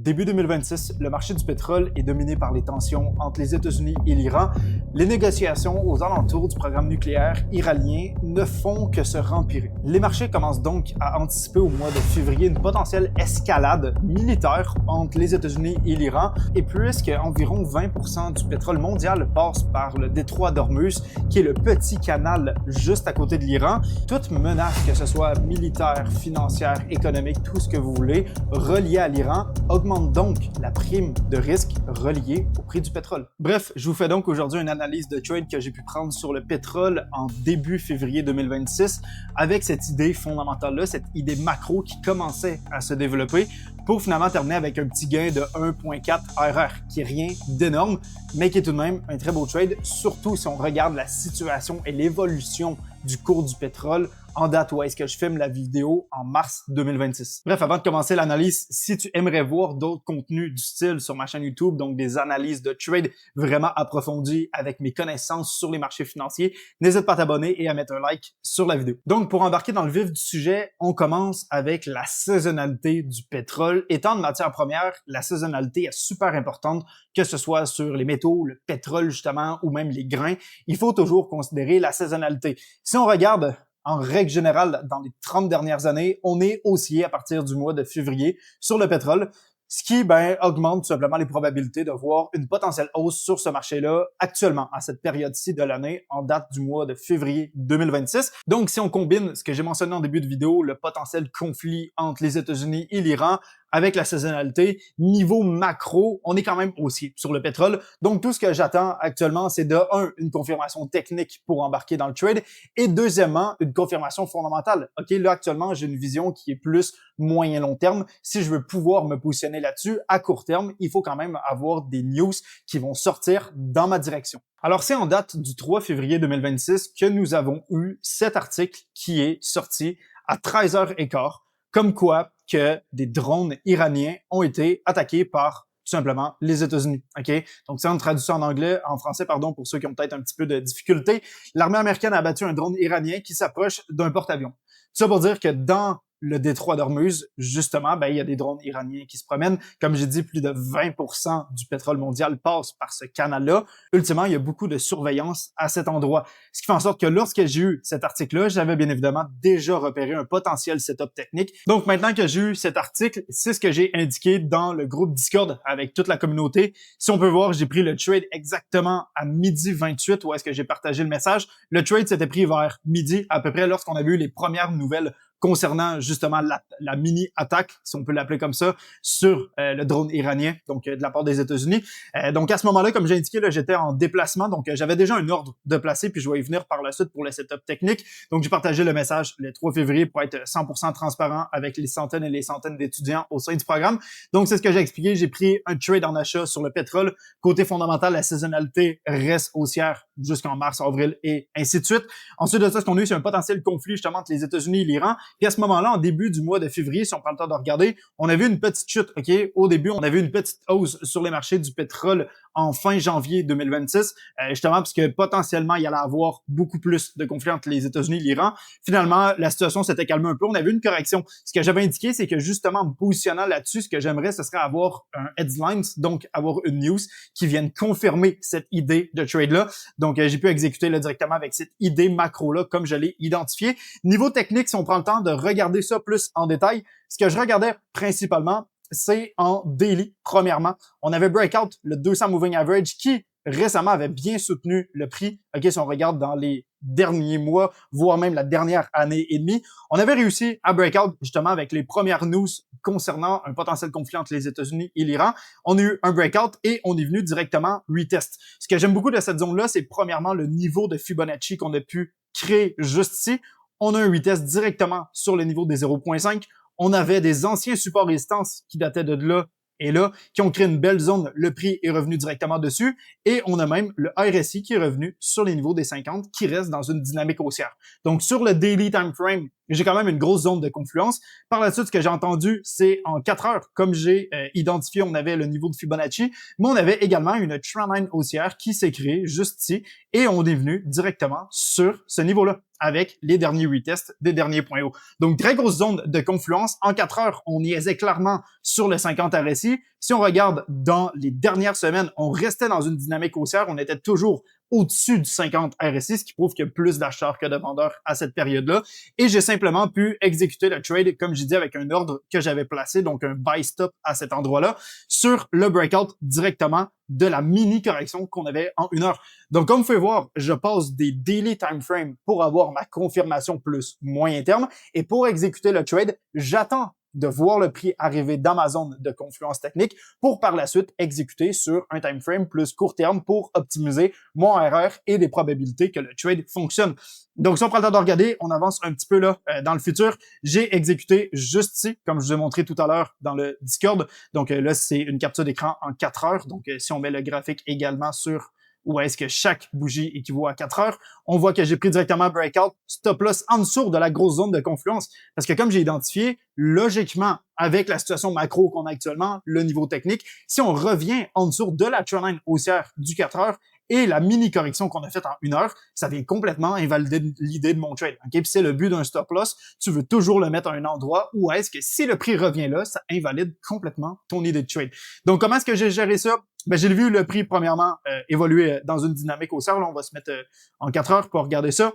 Début 2026, le marché du pétrole est dominé par les tensions entre les États-Unis et l'Iran. Les négociations aux alentours du programme nucléaire iranien ne font que se rempirer. Les marchés commencent donc à anticiper au mois de février une potentielle escalade militaire entre les États-Unis et l'Iran. Et puisque environ 20% du pétrole mondial passe par le détroit d'Ormuz, qui est le petit canal juste à côté de l'Iran, toute menace, que ce soit militaire, financière, économique, tout ce que vous voulez, relié à l'Iran, augmente donc la prime de risque reliée au prix du pétrole. Bref, je vous fais donc aujourd'hui une analyse de trade que j'ai pu prendre sur le pétrole en début février 2026 avec cette idée fondamentale-là, cette idée macro qui commençait à se développer pour finalement terminer avec un petit gain de 1.4 RR, qui est rien d'énorme, mais qui est tout de même un très beau trade, surtout si on regarde la situation et l'évolution du cours du pétrole en date où est-ce que je filme la vidéo en mars 2026. Bref, avant de commencer l'analyse, si tu aimerais voir d'autres contenus du style sur ma chaîne YouTube, donc des analyses de trade vraiment approfondies avec mes connaissances sur les marchés financiers, n'hésite pas à t'abonner et à mettre un like sur la vidéo. Donc, pour embarquer dans le vif du sujet, on commence avec la saisonnalité du pétrole. Étant de matière première, la saisonnalité est super importante, que ce soit sur les métaux, le pétrole justement, ou même les grains. Il faut toujours considérer la saisonnalité. Si on regarde en règle générale, dans les 30 dernières années, on est haussier à partir du mois de février sur le pétrole, ce qui augmente tout simplement les probabilités de voir une potentielle hausse sur ce marché-là actuellement, à cette période-ci de l'année, en date du mois de février 2026. Donc, si on combine ce que j'ai mentionné en début de vidéo, le potentiel conflit entre les États-Unis et l'Iran, avec la saisonnalité, niveau macro, on est quand même haussier sur le pétrole. Donc, tout ce que j'attends actuellement, c'est de 1, une confirmation technique pour embarquer dans le trade et deuxièmement, une confirmation fondamentale. OK, là, actuellement, j'ai une vision qui est plus moyen-long terme. Si je veux pouvoir me positionner là-dessus, à court terme, il faut quand même avoir des news qui vont sortir dans ma direction. Alors, c'est en date du 3 février 2026 que nous avons eu cet article qui est sorti à 13h15, comme quoi que des drones iraniens ont été attaqués par tout simplement les États-Unis. OK? Donc, c'est une traduction en français, pour ceux qui ont peut-être un petit peu de difficulté. L'armée américaine a abattu un drone iranien qui s'approche d'un porte-avions. Tout ça pour dire que dans le détroit d'Ormuz, justement, il y a des drones iraniens qui se promènent. Comme j'ai dit, plus de 20% du pétrole mondial passe par ce canal-là. Ultimement, il y a beaucoup de surveillance à cet endroit. Ce qui fait en sorte que lorsque j'ai eu cet article-là, j'avais bien évidemment déjà repéré un potentiel setup technique. Donc maintenant que j'ai eu cet article, c'est ce que j'ai indiqué dans le groupe Discord avec toute la communauté. Si on peut voir, j'ai pris le trade exactement à midi 28 où est-ce que j'ai partagé le message. Le trade s'était pris vers midi à peu près lorsqu'on avait eu les premières nouvelles concernant justement la mini-attaque, si on peut l'appeler comme ça, sur le drone iranien, donc de la part des États-Unis. Donc à ce moment-là, comme j'ai indiqué, là, j'étais en déplacement, donc j'avais déjà un ordre de placer, puis je vais y venir par la suite pour le setup technique. Donc j'ai partagé le message le 3 février pour être 100% transparent avec les centaines et les centaines d'étudiants au sein du programme. Donc c'est ce que j'ai expliqué, j'ai pris un trade en achat sur le pétrole. Côté fondamental, la saisonnalité reste haussière jusqu'en mars, avril et ainsi de suite. Ensuite de ça, ce qu'on a eu, c'est un potentiel conflit justement entre les États-Unis et l'Iran. Puis à ce moment-là, en début du mois de février, si on prend le temps de regarder, on a vu une petite chute, OK? Au début, on a vu une petite hausse sur les marchés du pétrole en fin janvier 2026, justement parce que potentiellement, il y allait avoir beaucoup plus de conflits entre les États-Unis et l'Iran. Finalement, la situation s'était calmée un peu. On a vu une correction. Ce que j'avais indiqué, c'est que justement, en me positionnant là-dessus, ce que j'aimerais, ce serait avoir un headline, donc avoir une news qui vienne confirmer cette idée de trade-là. Donc, j'ai pu exécuter là, directement avec cette idée macro-là, comme je l'ai identifié. Niveau technique, si on prend le temps de regarder ça plus en détail, ce que je regardais principalement, c'est en daily, premièrement. On avait breakout, le 200 moving average, qui récemment avait bien soutenu le prix. OK, si on regarde dans les derniers mois, voire même la dernière année et demie, on avait réussi à breakout justement avec les premières news concernant un potentiel conflit entre les États-Unis et l'Iran. On a eu un breakout et on est venu directement retest. Ce que j'aime beaucoup de cette zone-là, c'est premièrement le niveau de Fibonacci qu'on a pu créer juste ici. On a un retest directement sur le niveau des 0.5. On avait des anciens supports résistance qui dataient de là et là, qui ont créé une belle zone. Le prix est revenu directement dessus. Et on a même le RSI qui est revenu sur les niveaux des 50, qui reste dans une dynamique haussière. Donc, sur le daily time frame, j'ai quand même une grosse zone de confluence. Par la suite, ce que j'ai entendu, c'est en 4 heures, comme j'ai identifié, on avait le niveau de Fibonacci, mais on avait également une trendline haussière qui s'est créée juste ici, et on est venu directement sur ce niveau-là, avec les derniers retests des derniers points hauts. Donc, très grosse zone de confluence. En 4 heures, on niaisait clairement sur le 50 RSI. Si on regarde dans les dernières semaines, on restait dans une dynamique haussière. On était toujours au-dessus du 50 RSI, ce qui prouve qu'il y a plus d'acheteurs que de vendeurs à cette période-là. Et j'ai simplement pu exécuter le trade, comme j'ai dit, avec un ordre que j'avais placé, donc un buy stop à cet endroit-là, sur le breakout directement de la mini-correction qu'on avait en 1 heure. Donc, comme vous pouvez voir, je passe des daily time frames pour avoir ma confirmation plus moyen terme. Et pour exécuter le trade, j'attends de voir le prix arriver dans ma zone de confluence technique pour par la suite exécuter sur un time frame plus court terme pour optimiser mon RR et les probabilités que le trade fonctionne. Donc, si on prend le temps de regarder, on avance un petit peu là dans le futur. J'ai exécuté juste ici, comme je vous ai montré tout à l'heure dans le Discord. Donc là, c'est une capture d'écran en 4 heures. Donc, si on met le graphique également sur où est-ce que chaque bougie équivaut à 4 heures, on voit que j'ai pris directement breakout, stop loss en dessous de la grosse zone de confluence. Parce que comme j'ai identifié, logiquement, avec la situation macro qu'on a actuellement, le niveau technique, si on revient en dessous de la trendline haussière du 4 heures et la mini-correction qu'on a faite en 1 heure, ça vient complètement invalider l'idée de mon trade. Okay? Puis c'est le but d'un stop loss, tu veux toujours le mettre à un endroit où est-ce que si le prix revient là, ça invalide complètement ton idée de trade. Donc comment est-ce que j'ai géré ça? Ben, j'ai vu le prix, premièrement, évoluer dans une dynamique haussière. Là, on va se mettre en 4 heures pour regarder ça.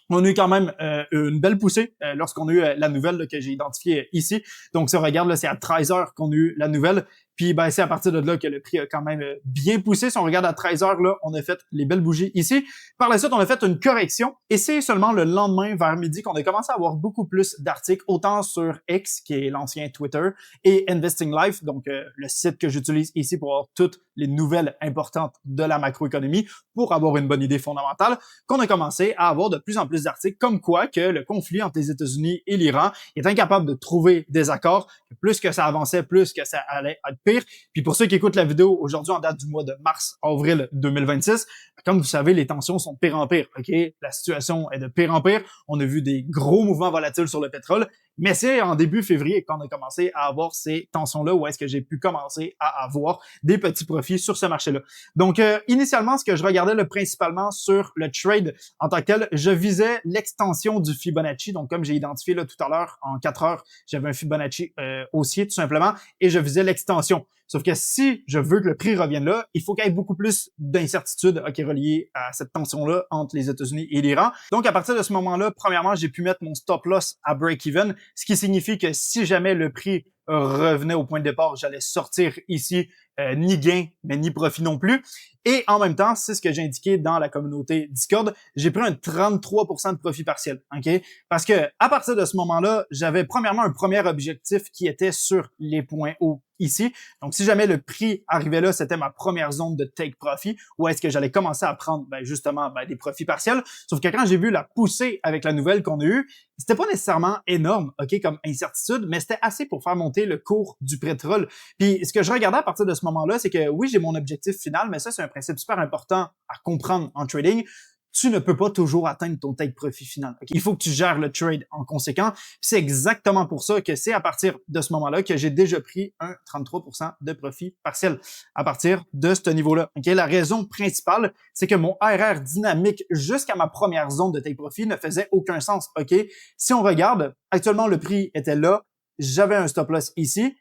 On a eu quand même une belle poussée lorsqu'on a eu la nouvelle là, que j'ai identifiée ici. Donc, si on regarde, là, c'est à 13 heures qu'on a eu la nouvelle. Puis, ben, c'est à partir de là que le prix a quand même bien poussé. Si on regarde à 13 heures, là, on a fait les belles bougies ici. Par la suite, on a fait une correction. Et c'est seulement le lendemain, vers midi, qu'on a commencé à avoir beaucoup plus d'articles, autant sur X, qui est l'ancien Twitter, et Investing Life, donc le site que j'utilise ici pour avoir toutes les nouvelles importantes de la macroéconomie, pour avoir une bonne idée fondamentale, qu'on a commencé à avoir de plus en plus d'articles comme quoi que le conflit entre les États-Unis et l'Iran est incapable de trouver des accords. Plus que ça avançait, plus que ça allait être pire. Puis pour ceux qui écoutent la vidéo aujourd'hui en date du mois de mars-avril 2026, comme vous savez, les tensions sont de pire en pire. Ok, la situation est de pire en pire. On a vu des gros mouvements volatiles sur le pétrole. Mais c'est en début février qu'on a commencé à avoir ces tensions-là où est-ce que j'ai pu commencer à avoir des petits profits sur ce marché-là. Donc, initialement, ce que je regardais là, principalement sur le trade en tant que tel, je visais l'extension du Fibonacci. Donc, comme j'ai identifié là tout à l'heure, en 4 heures, j'avais un Fibonacci haussier tout simplement et je visais l'extension. Sauf que si je veux que le prix revienne là, il faut qu'il y ait beaucoup plus d'incertitudes reliées à cette tension-là entre les États-Unis et l'Iran. Donc, à partir de ce moment-là, premièrement, j'ai pu mettre mon stop loss à break-even, ce qui signifie que si jamais le prix revenait au point de départ, j'allais sortir ici ni gain, mais ni profit non plus. Et en même temps, c'est ce que j'ai indiqué dans la communauté Discord, j'ai pris un 33% de profit partiel, ok? Parce que à partir de ce moment-là, j'avais premièrement un premier objectif qui était sur les points hauts ici. Donc, si jamais le prix arrivait là, c'était ma première zone de take profit, où est-ce que j'allais commencer à prendre justement des profits partiels. Sauf que quand j'ai vu la poussée avec la nouvelle qu'on a eue, c'était pas nécessairement énorme, ok, comme incertitude, mais c'était assez pour faire monter le cours du pétrole. Puis, ce que je regardais à partir de ce moment-là, c'est que oui, j'ai mon objectif final, mais ça, c'est un principe super important à comprendre en trading. Tu ne peux pas toujours atteindre ton take profit final. Okay? Il faut que tu gères le trade en conséquent. C'est exactement pour ça que c'est à partir de ce moment-là que j'ai déjà pris un 33% de profit partiel à partir de ce niveau-là. Okay? La raison principale, c'est que mon RR dynamique jusqu'à ma première zone de take profit ne faisait aucun sens. Okay? Si on regarde, actuellement, le prix était là. J'avais un stop loss ici.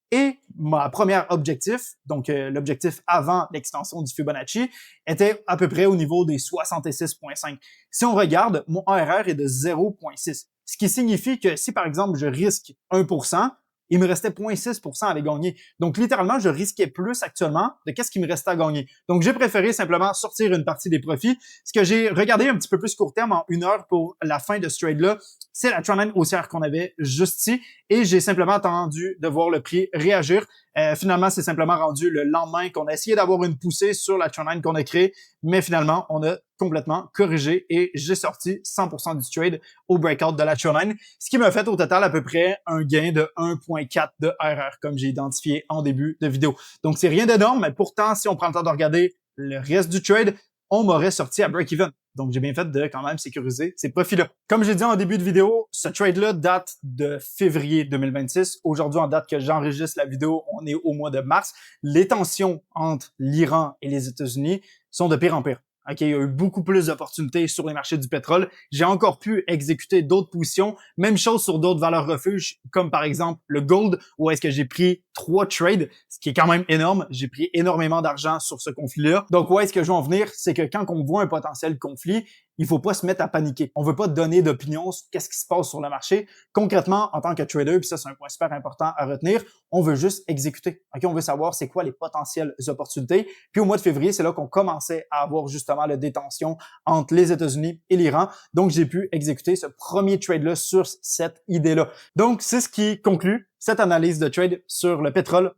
Et ma première objectif, donc l'objectif avant l'extension du Fibonacci, était à peu près au niveau des 66,5. Si on regarde, mon ARR est de 0,6. Ce qui signifie que si par exemple je risque 1%, il me restait 0,6% à les gagner. Donc littéralement, je risquais plus actuellement de qu'est-ce qui me restait à gagner. Donc j'ai préféré simplement sortir une partie des profits. Ce que j'ai regardé un petit peu plus court terme en 1 heure pour la fin de ce trade-là, c'est la trendline haussière qu'on avait juste ici et j'ai simplement attendu de voir le prix réagir. Finalement, c'est simplement rendu le lendemain qu'on a essayé d'avoir une poussée sur la trendline qu'on a créée, mais finalement, on a complètement corrigé et j'ai sorti 100% du trade au breakout de la trendline, ce qui m'a fait au total à peu près un gain de 1,4 de RR, comme j'ai identifié en début de vidéo. Donc, c'est rien d'énorme, mais pourtant, si on prend le temps de regarder le reste du trade, on m'aurait sorti à break-even. Donc, j'ai bien fait de quand même sécuriser ces profits-là. Comme j'ai dit en début de vidéo, ce trade-là date de février 2026. Aujourd'hui, en date que j'enregistre la vidéo, on est au mois de mars. Les tensions entre l'Iran et les États-Unis sont de pire en pire. OK, il y a eu beaucoup plus d'opportunités sur les marchés du pétrole. J'ai encore pu exécuter d'autres positions. Même chose sur d'autres valeurs refuges, comme par exemple le gold, où est-ce que j'ai pris 3 trades, ce qui est quand même énorme. J'ai pris énormément d'argent sur ce conflit-là. Donc, où est-ce que je veux en venir? C'est que quand on voit un potentiel conflit, il faut pas se mettre à paniquer. On veut pas donner d'opinion sur qu'est-ce qui se passe sur le marché. Concrètement, en tant que trader, puis ça, c'est un point super important à retenir, on veut juste exécuter. OK, on veut savoir c'est quoi les potentielles opportunités. Puis au mois de février, c'est là qu'on commençait à avoir justement la détention entre les États-Unis et l'Iran. Donc, j'ai pu exécuter ce premier trade-là sur cette idée-là. Donc, c'est ce qui conclut cette analyse de trade sur le pétrole